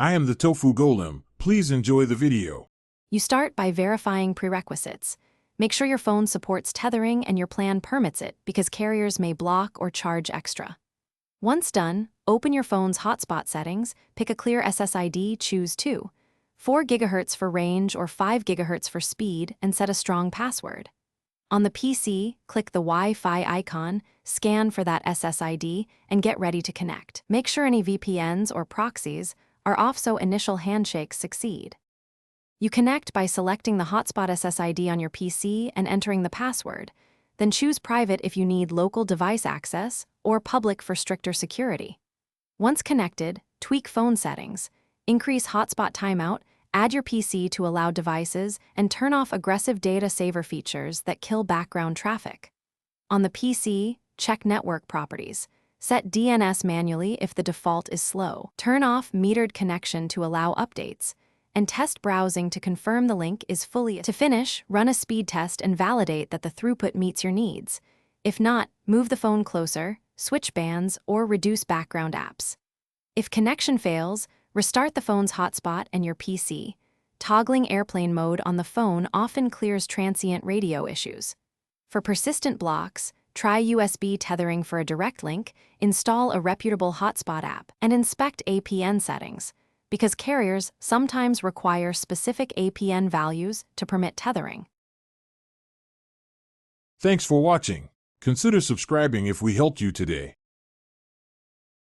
I am the Tofu Golem. Please enjoy the video. You start by verifying prerequisites. Make sure your phone supports tethering and your plan permits it because carriers may block or charge extra. Once done, open your phone's hotspot settings, pick a clear SSID, choose 4 GHz for range or 5 GHz for speed, and set a strong password. On the PC, click the Wi-Fi icon, scan for that SSID, and get ready to connect. Make sure any VPNs or proxies are off so initial handshakes succeed. You connect by selecting the hotspot SSID on your PC and entering the password. Then choose private if you need local device access or public for stricter security. Once connected, tweak phone settings, increase hotspot timeout, add your PC to allow devices, and turn off aggressive data saver features that kill background traffic. On the PC, check network properties. Set DNS manually if the default is slow. Turn off metered connection to allow updates, and test browsing to confirm the link is fully. To finish, run a speed test and validate that the throughput meets your needs. If not, move the phone closer, switch bands, or reduce background apps. If connection fails, restart the phone's hotspot and your PC. Toggling airplane mode on the phone often clears transient radio issues. For persistent blocks, try USB tethering for a direct link, install a reputable hotspot app, and inspect APN settings, because carriers sometimes require specific APN values to permit tethering. Thanks for watching. Consider subscribing if we helped you today.